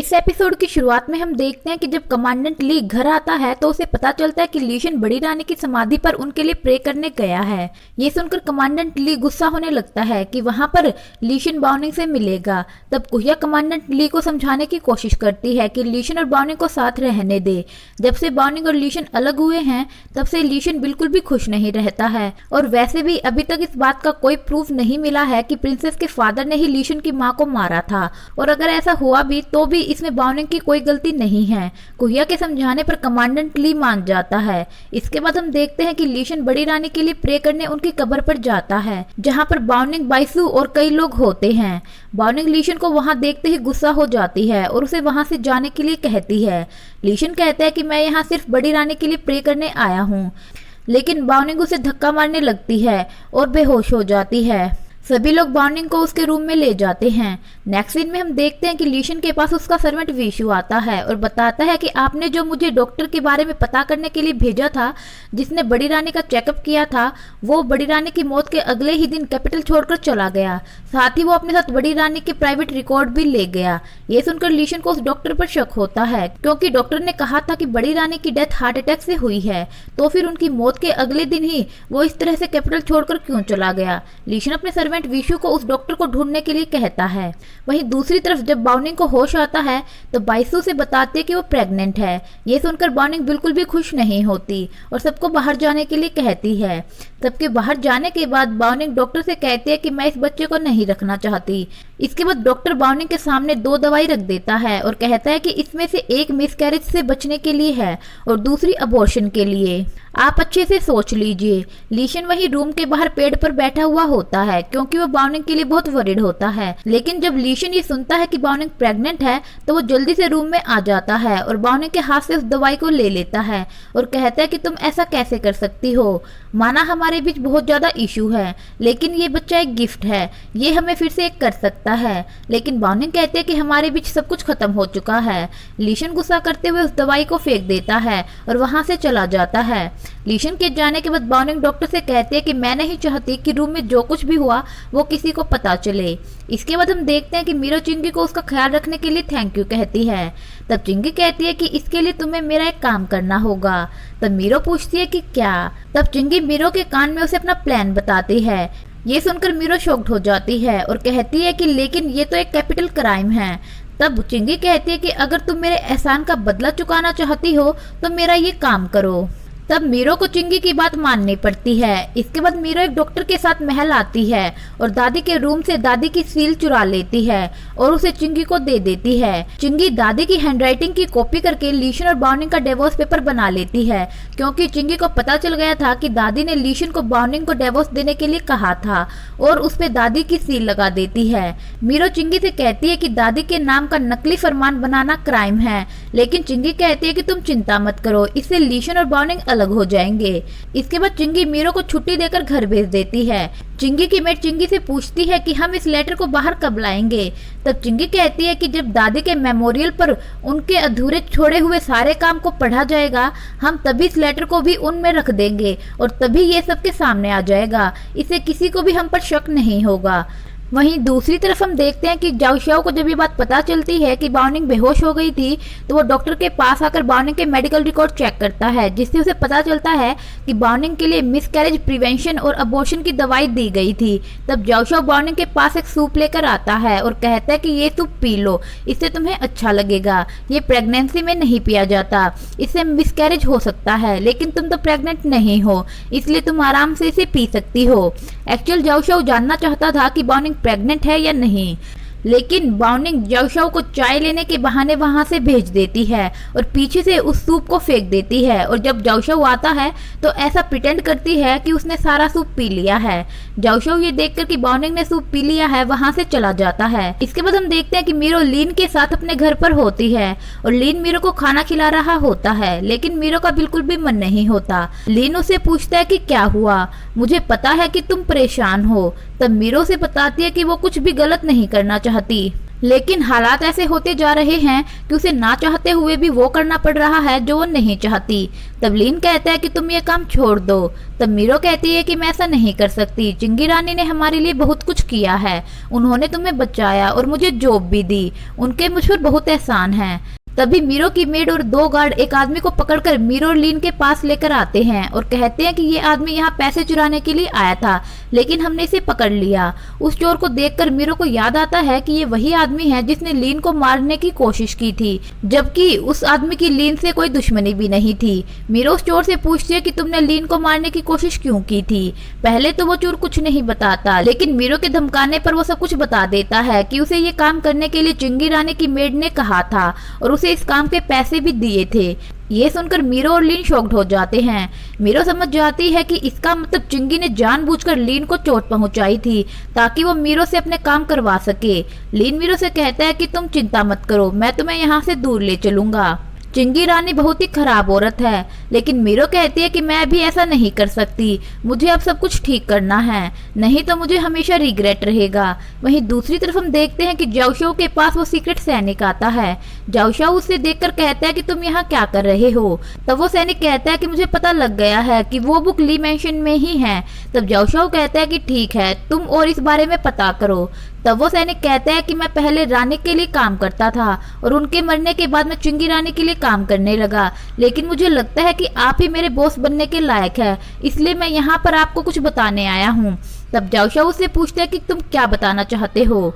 इस एपिसोड की शुरुआत में हम देखते हैं कि जब कमांडेंट ली घर आता है तो उसे पता चलता है कि लीशन बड़ी रानी की समाधि पर उनके लिए प्रे करने गया है। ये सुनकर कमांडेंट ली गुस्सा होने लगता है कि वहां पर लीशन बाउनिंग से मिलेगा। तब कुहिया कमांडेंट ली को समझाने की कोशिश करती है कि लीशन और बाउनिंग को साथ रहने दे। जब से बाउनिंग और लीशन अलग हुए हैं तब से लीशन बिल्कुल भी खुश नहीं रहता है, और वैसे भी अभी तक इस बात का कोई प्रूफ नहीं मिला है कि प्रिंसेस के फादर ने ही लीशन की माँ को मारा था, और अगर ऐसा हुआ भी तो भी इसमें बाउनिंग की कोई गलती नहीं है। कुहिया के समझाने पर कमांडेंट ली मान जाता है। इसके बाद हम देखते हैं कि लीशन बड़ी रानी के लिए प्रे करने उनकी कब्र पर जाता है, जहां पर बाउनिंग, बाइसू और कई लोग होते हैं। बाउनिंग लीशन को वहां देखते ही गुस्सा हो जाती है और उसे वहां से जाने के लिए कहती है। लीशन कहता है कि मैं यहाँ सिर्फ बड़ी रानी के लिए प्रे करने आया हूँ, लेकिन बाउनिंग उसे धक्का मारने लगती है और बेहोश हो जाती है। सभी लोग बाउनिंग को उसके रूम में ले जाते हैं। नेक्स्ट सीन में हम देखते हैं कि लीशन के पास उसका सर्वेंट विशु आता है और बताता है कि आपने जो मुझे डॉक्टर के बारे में पता करने के लिए भेजा था, जिसने बड़ी रानी का चेकअप किया था, वो बड़ी रानी की मौत के अगले ही दिन कैपिटल छोड़कर चला गया। साथ ही वो अपने साथ बड़ी रानी के प्राइवेट रिकॉर्ड भी ले गया। ये सुनकर लीशन को उस डॉक्टर पर शक होता है, क्योंकि डॉक्टर ने कहा था कि बड़ी रानी की डेथ हार्ट अटैक से हुई है, तो फिर उनकी मौत के अगले दिन ही वो इस तरह से कैपिटल छोड़कर क्यों चला गया। लीशन अपने सर्वेंट विशु को उस डॉक्टर को ढूंढने के लिए कहता है। वहीं दूसरी तरफ जब बाउनिंग को होश आता है तो बाइसू से बताते कि वो प्रेग्नेंट है। ये सुनकर बाउनिंग बिल्कुल भी खुश नहीं होती और सबको बाहर जाने के लिए कहती है। सबके बाहर जाने के बाद बाउनिंग डॉक्टर से कहती है कि मैं इस बच्चे को नहीं रखना चाहती। इसके बाद डॉक्टर बाउनिंग के सामने 2 दवाई रख देता है और कहता है कि इसमें से एक मिसकैरेज से बचने के लिए है और दूसरी अबॉर्शन के लिए। आप अच्छे से सोच लीजिए। लीशन वही रूम के बाहर पेड़ पर बैठा हुआ होता है, क्योंकि वो बाउनिंग के लिए बहुत वरीड होता है। लेकिन जब लीशन ये सुनता है कि बाउनिंग प्रेग्नेंट है तो वो जल्दी से रूम में आ जाता है और बाउनिंग के हाथ से उस दवाई को ले लेता है और कहता है कि तुम ऐसा कैसे कर सकती हो। माना हमारे बीच बहुत ज्यादा इशू है, लेकिन ये बच्चा एक गिफ्ट है, ये हमें फिर से एक कर सकता है। लेकिन बाउनिंग कहते हैं कि हमारे बीच सब कुछ खत्म हो चुका है। लीशन गुस्सा करते हुए उस दवाई को फेंक देता है और वहां से चला जाता है। लीशन के जाने के बाद बाउनिंग डॉक्टर से कहते हैं कि मैं नहीं चाहती कि रूम में जो कुछ भी हुआ वो किसी को पता चले। इसके बाद हम देखते हैं कि मीरो चिंगी को उसका ख्याल रखने के लिए थैंक यू कहती है। तब चिंगी कहती है कि इसके लिए तुम्हें मेरा एक काम करना होगा। तब मीरो पूछती है कि क्या। तब चिंगी मीरो के कान में उसे अपना प्लान बताती है। ये सुनकर मीरो शॉक्ड हो जाती है और कहती है कि लेकिन ये तो एक कैपिटल क्राइम है। तब चिंगी कहती है कि अगर तुम मेरे एहसान का बदला चुकाना चाहती हो तो मेरा ये काम करो। तब मीरो को चिंगी की बात माननी पड़ती है। इसके बाद मीरो एक डॉक्टर के साथ महल आती है और दादी के रूम से दादी की सील चुरा लेती है और उसे चिंगी को दे देती है। चिंगी दादी की हैंडराइटिंग की कॉपी करके लीशन और बाउनिंग का डिवोर्स पेपर बना लेती है, क्योंकि चिंगी को पता चल गया था कि दादी ने लीशन को बाउनिंग को डिवोर्स देने के लिए कहा था, और उस पे दादी की सील लगा देती है। मीरो चिंगी से कहती है कि दादी के नाम का नकली फरमान बनाना क्राइम है, लेकिन चिंगी कहती है कि तुम चिंता मत करो, इससे लीशन और बाउनिंग अलग हो जाएंगे। इसके बाद चिंगी मीरो को छुट्टी देकर घर भेज देती है। चिंगी की मेट चिंगी से पूछती है कि हम इस लेटर को बाहर कब लाएंगे। तब चिंगी कहती है कि जब दादी के मेमोरियल पर उनके अधूरे छोड़े हुए सारे काम को पढ़ा जाएगा, हम तभी इस लेटर को भी उनमें रख देंगे और तभी ये सबके सामने आ जाएगा। इससे किसी को भी हम पर शक नहीं होगा। वहीं दूसरी तरफ हम देखते हैं कि जाओ शाओ को जब ये बात पता चलती है कि बाउनिंग बेहोश हो गई थी, तो वो डॉक्टर के पास आकर बाउनिंग के मेडिकल रिकॉर्ड चेक करता है, जिससे उसे पता चलता है कि बाउनिंग के लिए मिसकैरेज प्रिवेंशन और अबॉर्शन की दवाई दी गई थी। तब जाओ शाओ बाउनिंग के पास एक सूप लेकर आता है और कहता है कि ये सूप पी लो, इससे तुम्हें अच्छा लगेगा। ये प्रेगनेंसी में नहीं पिया जाता, इससे मिसकैरेज हो सकता है, लेकिन तुम तो प्रेग्नेंट नहीं हो, इसलिए तुम आराम से इसे पी सकती हो। एक्चुअल जाओ शाओ जानना चाहता था कि बाउनिंग प्रेग्नेंट है या नहीं, लेकिन बाउनिंग जाओ शाओ को चाय लेने के बहाने वहां से भेज देती है और पीछे से उस सूप को फेंक देती है। और जब जाओ शाओ आता है तो ऐसा प्रिटेंड करती है कि उसने सारा सूप पी लिया है। जाओ शाओ ये देखकर कि बाउनिंग ने सूप पी लिया है वहां से चला जाता है। इसके बाद हम देखते हैं कि मीरो लीन के साथ अपने घर पर होती है और लीन मीरो को खाना खिला रहा होता है, लेकिन मीरो का बिल्कुल भी मन नहीं होता। लीन उसे पूछता है कि क्या हुआ, मुझे पता है कि तुम परेशान हो। तब मीरो से बताती है कि वो कुछ भी गलत नहीं करना चाहती। लेकिन हालात ऐसे होते जा रहे हैं कि उसे ना चाहते हुए भी वो करना पड़ रहा है जो वो नहीं चाहती। तब लीन कहता है कि तुम ये काम छोड़ दो। तब मीरो कहती है कि मैं ऐसा नहीं कर सकती, चिंगी रानी ने हमारे लिए बहुत कुछ किया है, उन्होंने तुम्हें बचाया और मुझे जॉब भी दी, उनके मुझ पर बहुत एहसान है। तभी मीरो की मेड और 2 गार्ड एक आदमी को पकड़कर मीरो और लीन के पास लेकर आते हैं और कहते हैं कि ये आदमी यहाँ पैसे चुराने के लिए आया था, लेकिन हमने इसे पकड़ लिया। उस चोर को देखकर मीरो को याद आता है कि ये वही आदमी है जिसने लीन को मारने की कोशिश की थी, जबकि उस आदमी की लीन से कोई दुश्मनी भी नहीं थी। मीरो उस चोर से पूछती है कि तुमने लीन को मारने की कोशिश क्यों की थी। पहले तो वो चोर कुछ नहीं बताता, लेकिन मीरो के धमकाने पर वो सब कुछ बता देता है कि उसे ये काम करने के लिए चिंगी रानी की मेड ने कहा था और उसे इस काम के पैसे भी दिए थे। ये सुनकर मीरो और लीन शॉक्ड हो जाते हैं। मीरो समझ जाती है कि इसका मतलब चिंगी ने जानबूझकर लीन को चोट पहुंचाई थी ताकि वो मीरो से अपने काम करवा सके। लीन मीरो से कहता है कि तुम चिंता मत करो, मैं तुम्हें यहाँ से दूर ले चलूंगा। चिंगी रानी बहुत ही खराब औरत है, लेकिन मीरो कहती है कि मैं भी ऐसा नहीं कर सकती, मुझे अब सब कुछ ठीक करना है, नहीं तो मुझे हमेशा रिग्रेट रहेगा। वहीं दूसरी तरफ हम देखते हैं कि जाओशाओ के पास वो सीक्रेट सैनिक आता है। जाओशाओ उसे देखकर कहता है कि तुम यहाँ क्या कर रहे हो। तब वो सैनिक कहता है कि मुझे पता लग गया है कि वो बुक ली मेंशन में ही है। तब जाओशाओ कहता है कि ठीक है, तुम और इस बारे में पता करो। तब वो सैनिक कहता है कि मैं पहले रानी के लिए काम करता था और उनके मरने के बाद मैं चिंगी रानी के लिए काम करने लगा, लेकिन मुझे लगता है कि आप ही मेरे बॉस बनने के लायक है, इसलिए मैं यहाँ पर आपको कुछ बताने आया हूँ। तब जाओशाओ से पूछता है कि तुम क्या बताना चाहते हो।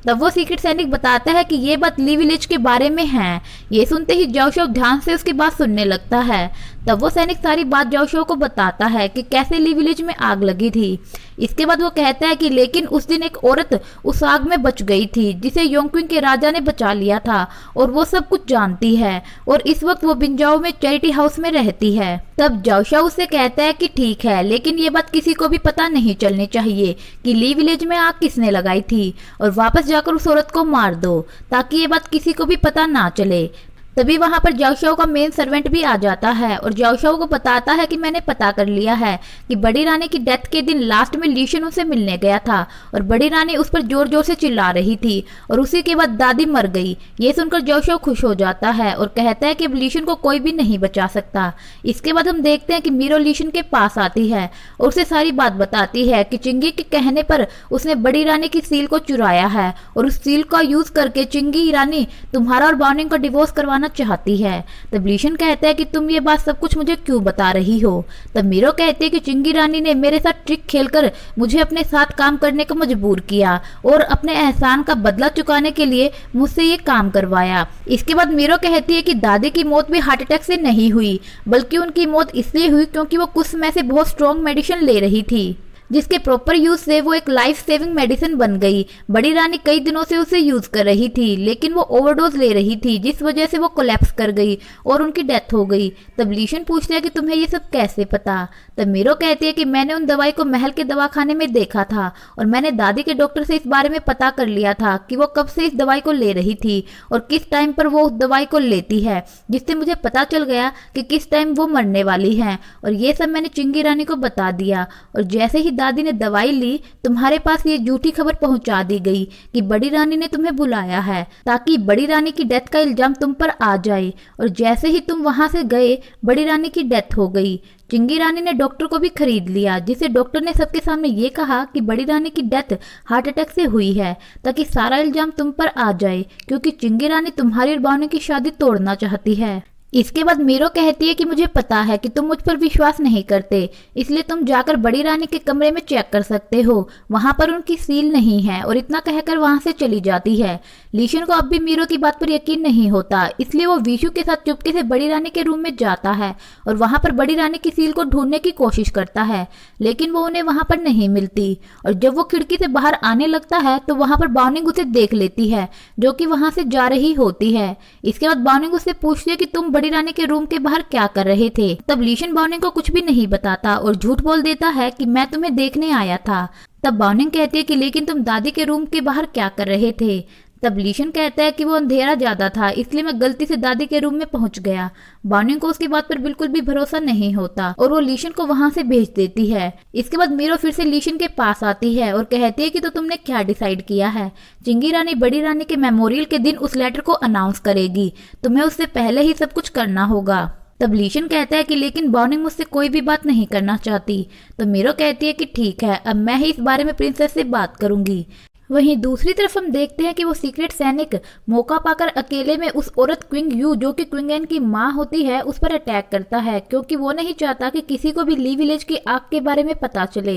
तब वो सीक्रेट सैनिक बताता है कि ये बात ली विलेज के बारे में है। ये सुनते ही जाओशाओ ध्यान से उसकी बात सुनने लगता है। तब वो सैनिक सारी बात जाओशाओ को बताता है कि कैसे ली विलेज में आग लगी थी। इसके बाद वो कहता है कि लेकिन उस दिन एक औरत उस आग में बच गई थी जिसे योंगक्विंग के राजा ने बचा लिया था और वो सब कुछ जानती है और इस वक्त वो बिंजाओ में चैरिटी हाउस में रहती है। तब जाओशाओ उससे कहता है कि ठीक है, लेकिन ये बात किसी को भी पता नहीं चलनी चाहिए कि ली विलेज में आग किसने लगाई थी, और वापस जाकर उस औरत को मार दो ताकि ये बात किसी को भी पता ना चले। तभी वहां पर जाओशाओ का मेन सर्वेंट भी आ जाता है और जाओशाओ को बताता है कि मैंने पता कर लिया है कि बड़ी रानी की डेथ के दिन लास्ट में लीशन उसे मिलने गया था और बड़ी रानी उस पर जोर जोर से चिल्ला रही थी और उसी के बाद दादी मर गई। ये सुनकर जाओशाओ खुश हो जाता है और कहता है कि अब लीशन को कोई भी नहीं बचा सकता। इसके बाद हम देखते हैं कि मीरो लीशन के पास आती है और उसे सारी बात बताती है कि चिंगी के कहने पर उसने बड़ी रानी की सील को चुराया है और उस सील का यूज करके चिंगी रानी तुम्हारा और बाउनिंग का डिवोर्स करवाना चाहती है। तब लीशन कहता है कि तुम ये बात सब कुछ मुझे क्यों बता रही हो। तब मीरो कहती है कि चिंगी रानी ने मेरे साथ ट्रिक खेलकर मुझे अपने साथ काम करने को मजबूर किया और अपने एहसान का बदला चुकाने के लिए मुझसे ये काम करवाया। इसके बाद मीरो कहती है कि दादी की मौत भी हार्ट अटैक से नहीं हुई, बल्कि उनकी मौत इसलिए हुई क्योंकि वो कुछ समय से बहुत स्ट्रॉन्ग मेडिसिन ले रही थी, जिसके प्रॉपर यूज से वो एक लाइफ सेविंग मेडिसिन बन गई। बड़ी रानी कई दिनों से उसे यूज कर रही थी, लेकिन वो ओवरडोज ले रही थी जिस वजह से वो कोलैप्स कर गई और उनकी डेथ हो गई। तब लीशन पूछते हैं कि तुम्हें ये सब कैसे पता। तब मीरो कहती है कि मैंने उन दवाई को महल के दवाखाने में देखा था और मैंने दादी के डॉक्टर से इस बारे में पता कर लिया था कि वो कब से इस दवाई को ले रही थी और किस टाइम पर वो उस दवाई को लेती है, जिससे मुझे पता चल गया कि किस टाइम वो मरने वाली है। और ये सब मैंने चिंगी रानी को बता दिया और जैसे ही दादी ने दवाई ली तुम्हारे पास ये झूठी खबर पहुंचा दी गई कि बड़ी रानी ने तुम्हें बुलाया है ताकि बड़ी रानी की डेथ का इल्जाम तुम पर आ जाए, और जैसे ही तुम वहां से गए बड़ी रानी की डेथ हो गई। चिंगी रानी ने डॉक्टर को भी खरीद लिया, जिसे डॉक्टर ने सबके सामने ये कहा कि बड़ी रानी की डेथ हार्ट अटैक से हुई है ताकि सारा इल्जाम तुम पर आ जाए, क्योंकि चिंगी रानी तुम्हारी और बावनी की शादी तोड़ना चाहती है। इसके बाद मीरो कहती है कि मुझे पता है कि तुम मुझ पर विश्वास नहीं करते, इसलिए तुम जाकर बड़ी रानी के कमरे में चेक कर सकते हो, वहां पर उनकी सील नहीं है, और इतना कहकर वहां से चली जाती है। लीशन को अब भी मीरो की बात पर यकीन नहीं होता, इसलिए वो विशु के साथ चुपके से बड़ी रानी के रूम में जाता है और वहां पर बड़ी रानी की सील को ढूंढने की कोशिश करता है, लेकिन वो उन्हें वहां पर नहीं मिलती। और जब वो खिड़की से बाहर आने लगता है तो वहां पर बाउनिंग उसे देख लेती है, जो कि वहां से जा रही होती है। इसके बाद बाउनिंग उससे पूछती है कि तुम बड़ी रानी के रूम के बाहर क्या कर रहे थे। तब लीशन बाउनिंग को कुछ भी नहीं बताता और झूठ बोल देता है कि मैं तुम्हें देखने आया था। तब बाउनिंग कहती है कि लेकिन तुम दादी के रूम के बाहर क्या कर रहे थे। तब लीशन कहता है कि वो अंधेरा ज्यादा था इसलिए मैं गलती से दादी के रूम में पहुंच गया। बॉनिंग को उसकी बात पर बिल्कुल भी भरोसा नहीं होता और वो लीशन को वहां से भेज देती है। इसके बाद मीरो फिर से लीशन के पास आती है और कहती है कि तो तुमने क्या डिसाइड किया है? चिंगी रानी बड़ी रानी के मेमोरियल के दिन उस लेटर को अनाउंस करेगी, तुम्हें उससे पहले ही सब कुछ करना होगा। तब लीशन कहता है कि लेकिन बॉनिंग मुझसे कोई भी बात नहीं करना चाहती। तो मीरो कहती है कि ठीक है, अब मैं ही इस बारे में प्रिंसेस से बात करूंगी। वहीं दूसरी तरफ हम देखते हैं कि वो सीक्रेट सैनिक मौका पाकर अकेले में उस औरत क्विंग यू जो कि क्विंग एन की माँ होती है उस पर अटैक करता है, क्योंकि वो नहीं चाहता कि किसी को भी ली विलेज की आग के बारे में पता चले।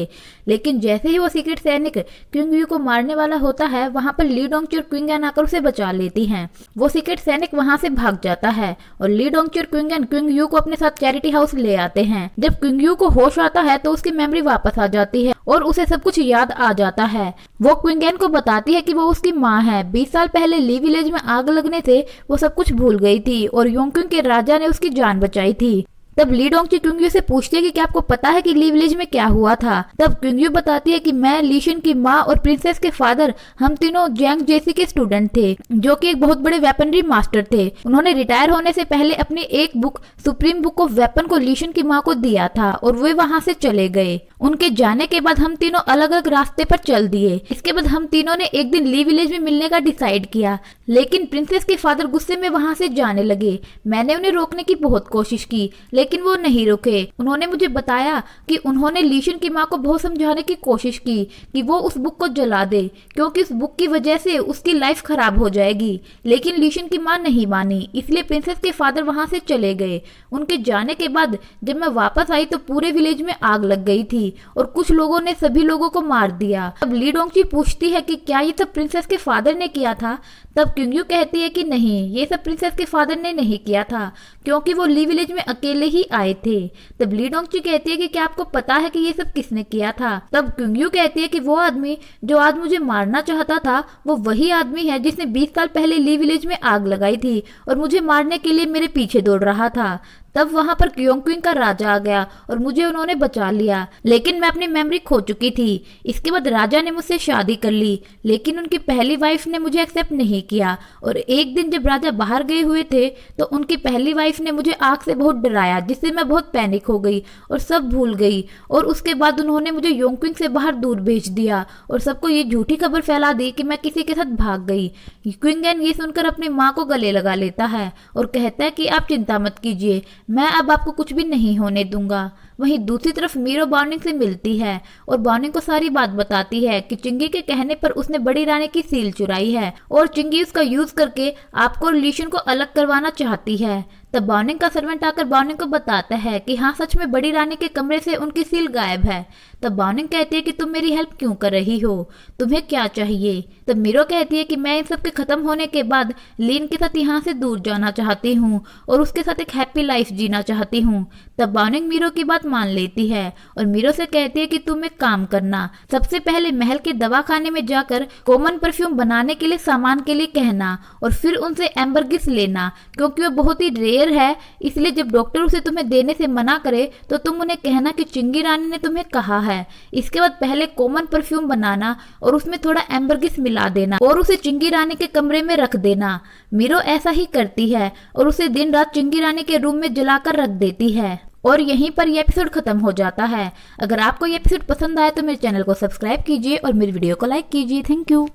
लेकिन जैसे ही वो सीक्रेट सैनिक क्विंग यू को मारने वाला होता है वहां पर ली डोंगची और क्विंग एन आकर उसे बचा लेती हैं। वो सीक्रेट सैनिक वहां से भाग जाता है और ली डोंगची और क्विंग एन क्विंग यू को अपने साथ चैरिटी हाउस ले आते हैं। जब क्विंग यू को होश आता है तो उसकी मेमोरी वापस आ जाती है और उसे सब कुछ याद आ जाता है। वो क्विंग एन को बताती है कि वो उसकी माँ है। 20 साल पहले ली विलेज में आग लगने से वो सब कुछ भूल गई थी और योंगक्विंग के राजा ने उसकी जान बचाई थी। तब ली डोंगची क्विंग से पूछती है कि क्या आपको पता है कि ली विलेज में क्या हुआ था? तब क्विंग बताती है कि मैं, लीशन की माँ और प्रिंसेस के फादर, हम तीनों जैंग जेसी के स्टूडेंट थे जो कि एक बहुत बड़े वेपनरी मास्टर थे। उन्होंने रिटायर होने से पहले अपनी एक book supreme book of weapon को लीशन की माँ को दिया था और वे वहां से चले गए। उनके जाने के बाद हम तीनों अलग अलग रास्ते पर चल दिए। इसके बाद हम तीनों ने एक दिन ली विलेज में मिलने का डिसाइड किया, लेकिन प्रिंसेस के फादर गुस्से में वहां से जाने लगे। मैंने उन्हें रोकने की बहुत कोशिश की लेकिन वो नहीं रुके। उन्होंने मुझे बताया कि उन्होंने लीशन की माँ को बहुत समझाने की कोशिश की कि वो उस बुक को जला दे क्योंकि उस बुक की वजह से उसकी लाइफ खराब हो जाएगी, लेकिन लीशन की माँ नहीं मानी, इसलिए प्रिंसेस के फादर वहां से चले गए। उनके जाने के बाद जब मैं वापस आई तो पूरे विलेज में आग लग गई थी और कुछ लोगों ने सभी लोगों को मार दिया। अब ली डोंगची पूछती है कि क्या ये सब प्रिंसेस के फादर ने किया था? तब क्विंग कहती है कि नहीं, ये सब प्रिंसेस के फादर ने नहीं किया था क्योंकि वो ली विलेज में अकेले ही आए थे। तब ली डोंगची कहती है कि क्या आपको पता है कि ये सब किसने किया था? तब क्विंग कहती है कि वो आदमी जो आज मुझे मारना चाहता था वो वही आदमी है जिसने 20 साल पहले ली विलेज में आग लगाई थी और मुझे मारने के लिए मेरे पीछे दौड़ रहा था। तब वहां पर क्योंक्विंग का राजा आ गया और मुझे उन्होंने बचा लिया, लेकिन मैं अपनी मेमोरी खो चुकी थी। इसके बाद राजा ने मुझसे शादी कर ली, लेकिन उनकी पहली वाइफ ने मुझे एक्सेप्ट नहीं किया और एक दिन जब राजा बाहर गए हुए थे तो उनकी पहली वाइफ ने मुझे आग से बहुत डराया, जिससे मैं बहुत पैनिक हो गई और सब भूल गई। और उसके बाद उन्होंने मुझे योंगक्विंग से बाहर दूर भेज दिया और सबको ये झूठी खबर फैला दी कि मैं किसी के साथ भाग गई। क्विंग एन ये सुनकर अपनी माँ को गले लगा लेता है और कहता है कि आप चिंता मत कीजिए, मैं अब आपको कुछ भी नहीं होने दूंगा। वहीं दूसरी तरफ मीरो बॉर्निंग से मिलती है और बॉर्निंग को सारी बात बताती है कि चिंगी के कहने पर उसने बड़ी रानी की सील चुराई है और चिंगी उसका यूज करके आपको और लीशन को अलग करवाना चाहती है। तब बॉर्निंग का सर्वेंट आकर बॉर्निंग को बताता है कि हाँ, सच में बड़ी रानी के कमरे से उनकी सील गायब है। तब बॉर्निंग कहती है कि तुम मेरी हेल्प क्यों कर रही हो, तुम्हें क्या चाहिए? तब मीरो कहती है कि मैं इन सब के खत्म होने के बाद लीन के साथ यहाँ से दूर जाना चाहती हूँ और उसके साथ एक हैप्पी लाइफ जीना चाहती हूँ। तब बॉर्निंग मीरो की बात मान लेती है और मीरो से कहती है कि तुम एक काम करना, सबसे पहले महल के दवाखाने में जाकर कॉमन परफ्यूम बनाने के लिए सामान के लिए कहना और फिर उनसे एम्बरगिस लेना, क्योंकि वो बहुत ही रेयर है। इसलिए जब डॉक्टर उसे तुम्हें देने से मना करे तो तुम उन्हें कहना कि चिंगी रानी ने तुम्हें कहा है। इसके बाद पहले कॉमन परफ्यूम बनाना और उसमें थोड़ा एम्बरगिस मिला देना और उसे चिंगी रानी के कमरे में रख देना। मीरो ऐसा ही करती है और उसे दिन रात चिंगी रानी के रूम में जलाकर रख देती है और यहीं पर यह एपिसोड खत्म हो जाता है। अगर आपको ये एपिसोड पसंद आए तो मेरे चैनल को सब्सक्राइब कीजिए और मेरी वीडियो को लाइक कीजिए। Thank you.